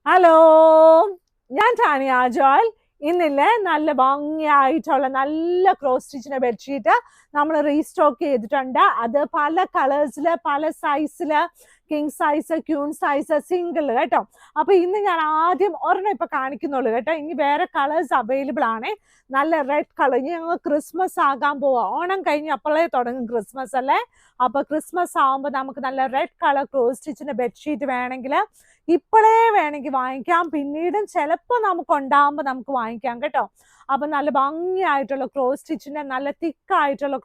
Hello, ഞാൻ Tanya Joel. ഇന്നില്ലേ നല്ല ഭംഗിയായിട്ടുള്ള നല്ല ക്രോസ് സ്റ്റിച്ചിന്റെ ബെഡ്ഷീറ്റ് നമ്മൾ റീസ്റ്റോക്ക് ചെയ്തിട്ടുണ്ട്. അത് പല കളേഴ്സില് പല സൈസില്, king size, queen size, single കേട്ടോ. അപ്പൊ ഇന്ന് ഞാൻ ആദ്യം ഒരെണ്ണം ഇപ്പൊ കാണിക്കുന്നുള്ളൂ കേട്ടോ. ഇനി വേറെ കളേഴ്സ് അവൈലബിൾ ആണ്. നല്ല റെഡ് കളർ. ഇനി ഞങ്ങൾ ക്രിസ്മസ് ആകാൻ പോവാ. ഓണം കഴിഞ്ഞ് അപ്പോഴേ തുടങ്ങും ക്രിസ്മസ് അല്ലേ. അപ്പൊ ക്രിസ്മസ് ആകുമ്പോൾ നമുക്ക് നല്ല റെഡ് കളർ ക്രോസ് സ്റ്റിച്ചിന്റെ ബെഡ്ഷീറ്റ് വേണമെങ്കിൽ ഇപ്പോഴേ വേണമെങ്കിൽ വാങ്ങിക്കാം. പിന്നീടും ചിലപ്പോൾ നമുക്ക് ഉണ്ടാകുമ്പോൾ നമുക്ക് വാങ്ങിക്കാം കേട്ടോ. അപ്പൊ നല്ല ഭംഗിയായിട്ടുള്ള ക്രോസ് സ്റ്റിച്ചിന്റെ നല്ല തിക്കായിട്ടുള്ള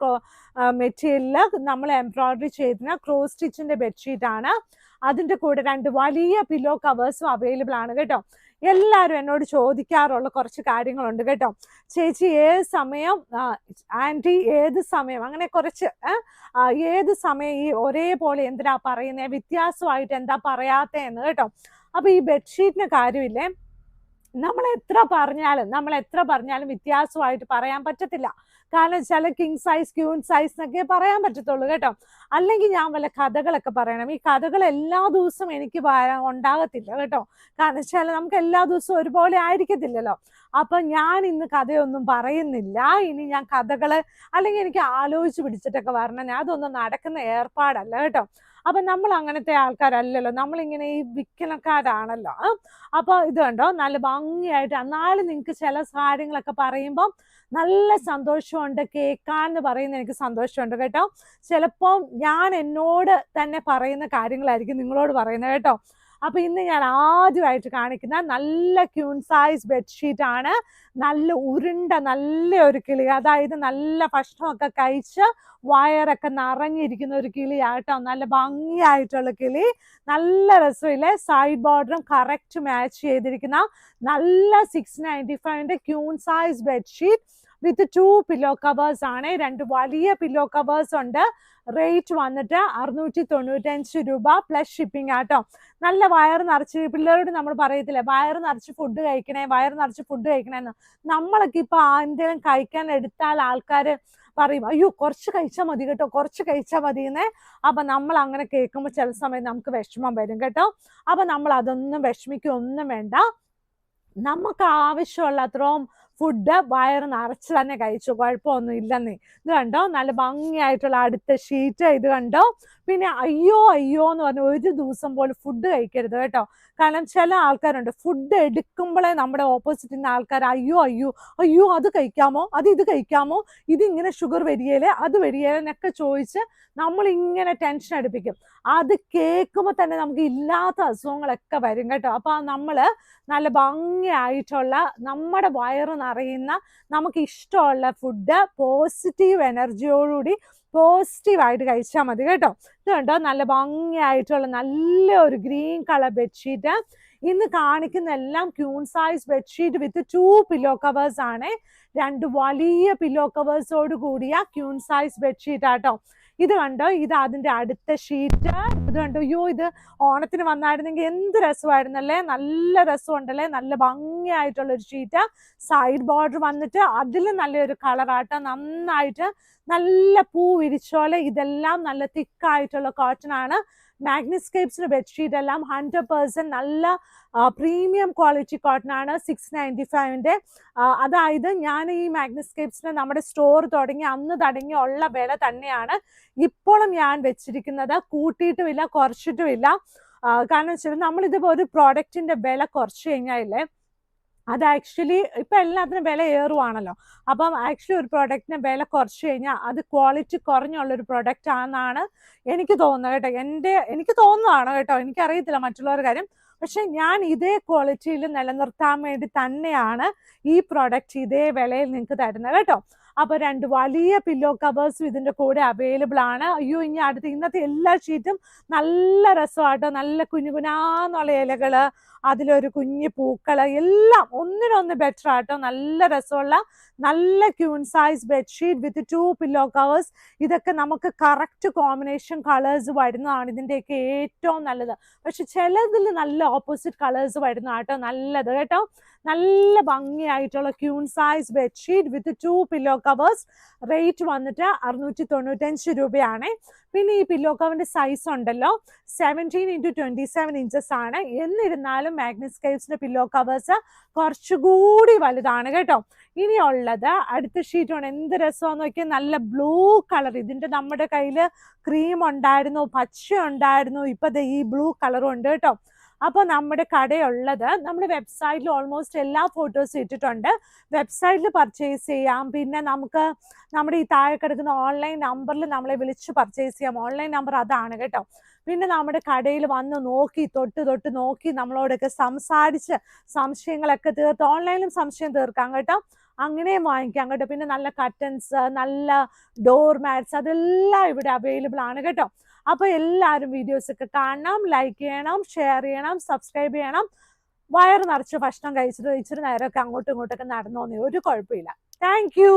മെറ്റീരിയലില് നമ്മൾ എംബ്രോയിഡറി ചെയ്തിരുന്ന ക്രോസ് സ്റ്റിച്ചിന്റെ ബെഡ്ഷീറ്റ് ആണ്. അതിന്റെ കൂടെ രണ്ട് വലിയ പില്ലോ കവേഴ്സും അവൈലബിൾ ആണ് കേട്ടോ. എല്ലാവരും എന്നോട് ചോദിക്കാറുള്ള കുറച്ച് കാര്യങ്ങളുണ്ട് കേട്ടോ. ചേച്ചി ഏത് സമയം, ആൻറ്റി ഏത് സമയം, അങ്ങനെ കുറച്ച് ഏത് സമയം ഈ ഒരേപോലെ എന്തിനാ പറയുന്നത്, വ്യത്യാസമായിട്ട് എന്താ പറയാത്തതെന്ന് കേട്ടോ. അപ്പൊ ഈ ബെഡ്ഷീറ്റിന് കാര്യമില്ലേ, നമ്മൾ എത്ര പറഞ്ഞാലും വ്യത്യാസമായിട്ട് പറയാൻ പറ്റത്തില്ല. കാരണം ചില കിങ് സൈസ്, ക്യൂൺ സൈസ് എന്നൊക്കെ പറയാൻ പറ്റത്തുള്ളൂ കേട്ടോ. അല്ലെങ്കിൽ ഞാൻ വല്ല കഥകളൊക്കെ പറയണം. ഈ കഥകൾ എല്ലാ ദിവസവും എനിക്ക് ഉണ്ടാകത്തില്ല കേട്ടോ. കാരണം വെച്ചാൽ നമുക്ക് എല്ലാ ദിവസവും ഒരുപോലെ ആയിരിക്കത്തില്ലല്ലോ. അപ്പൊ ഞാൻ ഇന്ന് കഥയൊന്നും പറയുന്നില്ല. ഇനി ഞാൻ കഥകള് അല്ലെങ്കിൽ എനിക്ക് ആലോചിച്ച് പിടിച്ചിട്ടൊക്കെ വരണം. അതൊന്നും നടക്കുന്ന ഏർപ്പാടല്ല കേട്ടോ. അപ്പൊ നമ്മൾ അങ്ങനത്തെ ആൾക്കാരല്ലല്ലോ, നമ്മളിങ്ങനെ ഈ വിൽക്കണക്കാരാണല്ലോ. അപ്പൊ ഇത് കണ്ടോ, നല്ല ഭംഗിയായിട്ട്. എന്നാലും നിങ്ങൾക്ക് ചില കാര്യങ്ങളൊക്കെ പറയുമ്പോൾ നല്ല സന്തോഷമുണ്ട്, കേൾക്കാന്ന് പറയുന്ന എനിക്ക് സന്തോഷമുണ്ട് കേട്ടോ. ചിലപ്പോൾ ഞാൻ എന്നോട് തന്നെ പറയുന്ന കാര്യങ്ങളായിരിക്കും നിങ്ങളോട് പറയുന്നത് കേട്ടോ. അപ്പൊ ഇന്ന് ഞാൻ ആദ്യമായിട്ട് കാണിക്കുന്ന നല്ല ക്യൂൺ സൈസ് ബെഡ്ഷീറ്റ് ആണ്. നല്ല ഉരുണ്ട നല്ല ഒരു കിളി, അതായത് നല്ല ഭക്ഷണമൊക്കെ കഴിച്ച് വയറൊക്കെ നിറഞ്ഞിരിക്കുന്ന ഒരു കിളിയാട്ടോ. നല്ല ഭംഗിയായിട്ടുള്ള കിളി, നല്ല രസമില്ലേ. സൈഡ് ബോർഡറും കറക്റ്റ് മാച്ച് ചെയ്തിരിക്കുന്ന നല്ല 695 queen size bedsheet with 2 pillow covers ആണ്. രണ്ട് വലിയ പില്ലോ കവേഴ്സ് ഉണ്ട്. റേറ്റ് വന്നിട്ട് 695 രൂപ പ്ലസ് ഷിപ്പിംഗ് ആട്ടോ. നല്ല വയറ് നിറച്ച്, പിള്ളേരോട് നമ്മൾ പറയത്തില്ലേ വയറ് നിറച്ച് ഫുഡ് കഴിക്കണേന്ന്. നമ്മളൊക്കെ ഇപ്പൊ എന്തെങ്കിലും കഴിക്കാൻ എടുത്താൽ ആൾക്കാര് പറയും, അയ്യോ കുറച്ച് കഴിച്ചാൽ മതി കേട്ടോ, കുറച്ച് കഴിച്ചാൽ മതി എന്നേ. അപ്പൊ നമ്മൾ അങ്ങനെ കേൾക്കുമ്പോൾ ചില സമയം നമുക്ക് വിഷമം വരും കേട്ടോ. അപ്പൊ നമ്മൾ അതൊന്നും വിഷമിക്കൊന്നും വേണ്ട. നമുക്ക് ആവശ്യമുള്ള അത്രയും ഫുഡ് വയറ് നിറച്ച് തന്നെ കഴിച്ചു, കുഴപ്പമൊന്നും ഇല്ലെന്നേ. ഇത് കണ്ടോ, നല്ല ഭംഗിയായിട്ടുള്ള അടുത്ത ഷീറ്റ്. ഇത് കണ്ടോ. പിന്നെ അയ്യോ എന്ന് പറഞ്ഞ ഒരു ദിവസം പോലും ഫുഡ് കഴിക്കരുത് കേട്ടോ. കാരണം ചില ആൾക്കാരുണ്ട്, ഫുഡ് എടുക്കുമ്പോഴേ നമ്മുടെ ഓപ്പോസിറ്റ് നിന്ന് ആൾക്കാർ അയ്യോ അത് കഴിക്കാമോ, ഇത് കഴിക്കാമോ, ഇതിങ്ങനെ ഷുഗർ വരികയില്ലേ, അത് വരികയില്ലേ എന്നൊക്കെ ചോദിച്ച് നമ്മളിങ്ങനെ ടെൻഷൻ അടുപ്പിക്കും. അത് കേൾക്കുമ്പോൾ തന്നെ നമുക്ക് ഇല്ലാത്ത അസുഖങ്ങളൊക്കെ വരും കേട്ടോ. അപ്പൊ നമ്മള് നല്ല ഭംഗിയായിട്ടുള്ള നമ്മുടെ വയറ് നിറയുന്ന നമുക്ക് ഇഷ്ടമുള്ള ഫുഡ് പോസിറ്റീവ് എനർജിയോടുകൂടി പോസിറ്റീവായിട്ട് കഴിച്ചാൽ മതി കേട്ടോ. ഇത് കണ്ടോ, നല്ല ഭംഗിയായിട്ടുള്ള നല്ല ഒരു ഗ്രീൻ കളർ ബെഡ്ഷീറ്റ്. ഇന്ന് കാണിക്കുന്ന എല്ലാം queen size bedsheet with 2 pillow covers ആണ്. രണ്ട് വലിയ പില്ലോ കവേഴ്സോട് കൂടിയ ക്യൂൺ സൈസ് ബെഡ്ഷീറ്റ് ആട്ടോ. ഇത് കണ്ടോ, ഇത് അതിന്റെ അടുത്ത ഷീറ്റ്. ഇത് കണ്ടോ, ഇത് ഓണത്തിന് വന്നായിരുന്നെങ്കിൽ എന്ത് രസമായിരുന്നല്ലേ. നല്ല രസമുണ്ടല്ലേ, നല്ല ഭംഗിയായിട്ടുള്ള ഒരു ഷീറ്റ്. സൈഡ് ബോർഡർ വന്നിട്ട് അതിലും നല്ലൊരു കളറാട്ടോ. നന്നായിട്ട് നല്ല പൂ വിരിച്ചോലെ. ഇതെല്ലാം നല്ല തിക്കായിട്ടുള്ള കോട്ടൺ ആണ്. മാഗ്നിസ്കേപ്സിന്റെ ബെഡ്ഷീറ്റ് എല്ലാം 100% നല്ല പ്രീമിയം ക്വാളിറ്റി കോട്ടൺ ആണ്. 695 അതായത് ഞാൻ ഈ മാഗ്നിസ്കേപ്സിന് നമ്മുടെ സ്റ്റോർ തുടങ്ങി അന്ന് തുടങ്ങിയുള്ള വില തന്നെയാണ് ഇപ്പോഴും ഞാൻ വെച്ചിരിക്കുന്നത്. കൂട്ടിയിട്ടുമില്ല കുറച്ചിട്ടുമില്ല. കാരണം വെച്ചാൽ നമ്മളിത് ഒരു പ്രോഡക്റ്റിന്റെ വില കുറച്ച് കഴിഞ്ഞാലേ അത് ആക്ച്വലി ഇപ്പൊ എല്ലാത്തിനും വില ഏറുവാണല്ലോ. അപ്പം ആക്ച്വലി ഒരു പ്രോഡക്റ്റിന് വില കുറച്ച് കഴിഞ്ഞാൽ അത് ക്വാളിറ്റി കുറഞ്ഞുള്ളൊരു പ്രോഡക്റ്റ് ആണെന്നാണ് എനിക്ക് തോന്നുന്നത് കേട്ടോ. എനിക്ക് തോന്നുന്നതാണ് കേട്ടോ, എനിക്കറിയത്തില്ല മറ്റുള്ളവരുടെ കാര്യം. പക്ഷെ ഞാൻ ഇതേ ക്വാളിറ്റിയിൽ നിലനിർത്താൻ വേണ്ടി തന്നെയാണ് ഈ പ്രോഡക്റ്റ് ഇതേ വിലയിൽ നിങ്ങൾക്ക് തരുന്നത് കേട്ടോ. അപ്പൊ രണ്ട് വലിയ പില്ലോ കവേഴ്സും ഇതിന്റെ കൂടെ അവൈലബിൾ ആണ്. ഇനി ഇന്നത്തെ എല്ലാ ഷീറ്റും നല്ല രസമാട്ടോ. നല്ല കുഞ്ഞുകുഞ്ഞാന്നുള്ള ഇലകള്, അതിലൊരു കുഞ്ഞു പൂക്കള്, എല്ലാം ഒന്നിനൊന്ന് ബെറ്റർ ആട്ടോ. നല്ല രസമുള്ള നല്ല queen size bedsheet with 2 pillow covers. ഇതൊക്കെ നമുക്ക് കറക്റ്റ് കോമ്പിനേഷൻ കളേഴ്സ് വരുന്നതാണ് ഇതിന്റെയൊക്കെ ഏറ്റവും നല്ലത്. പക്ഷെ ചിലതിൽ നല്ല ഓപ്പോസിറ്റ് കളേഴ്സ് വരുന്നതാട്ടോ നല്ലത് കേട്ടോ. നല്ല ഭംഗിയായിട്ടുള്ള queen size bedsheet with 2 pillow covers. Rate വന്നിട്ട് 695 രൂപയാണ്. പിന്നെ ഈ പില്ലോ കവറിന്റെ സൈസ് ഉണ്ടല്ലോ 17x27 ഇഞ്ചസ് ആണ്. എന്നിരുന്നാലും മാഗ്നസ് കേവ്സിന്റെ പില്ലോ കവേഴ്സ് കുറച്ചുകൂടി വലുതാണ് കേട്ടോ. ഇനിയുള്ളത് അടുത്ത ഷീറ്റാണ്. എന്ത് രസമാണെന്ന് നോക്കിയാൽ, നല്ല ബ്ലൂ കളർ. ഇതിന്റെ നമ്മുടെ കയ്യില് ക്രീം ഉണ്ടായിരുന്നു, പച്ച ഉണ്ടായിരുന്നു, ഇപ്പൊ ഈ ബ്ലൂ കളറും ഉണ്ട് കേട്ടോ. അപ്പൊ നമ്മുടെ കടയുള്ളത് നമ്മുടെ വെബ്സൈറ്റിൽ ഓൾമോസ്റ്റ് എല്ലാ ഫോട്ടോസും ഇട്ടിട്ടുണ്ട്. വെബ്സൈറ്റിൽ പർച്ചേസ് ചെയ്യാം. പിന്നെ നമുക്ക് നമ്മുടെ ഈ താഴെ കിടക്കുന്ന ഓൺലൈൻ നമ്പറിൽ നമ്മളെ വിളിച്ച് പർച്ചേസ് ചെയ്യാം. ഓൺലൈൻ നമ്പർ അതാണ് കേട്ടോ. പിന്നെ നമ്മുടെ കടയിൽ വന്ന് നോക്കി തൊട്ട് നോക്കി നമ്മളോടൊക്കെ സംസാരിച്ച് സംശയങ്ങളൊക്കെ തീർത്ത്, ഓൺലൈനിലും സംശയം തീർക്കാം കേട്ടോ, അങ്ങനെയും വാങ്ങിക്കാം കേട്ടോ. പിന്നെ നല്ല കർട്ടൻസ്, നല്ല ഡോർ മാറ്റ്സ്, അതെല്ലാം ഇവിടെ അവൈലബിൾ ആണ് കേട്ടോ. അപ്പൊ എല്ലാവരും വീഡിയോസ് ഒക്കെ കാണണം, ലൈക്ക് ചെയ്യണം, ഷെയർ ചെയ്യണം, സബ്സ്ക്രൈബ് ചെയ്യണം. വയറ് നിറച്ച് ഭക്ഷണം കഴിച്ചിട്ട് ഇച്ചിരി നേരമൊക്കെ അങ്ങോട്ടും ഇങ്ങോട്ടൊക്കെ നടന്നോന്നേ, ഒരു കുഴപ്പമില്ല. Thank you.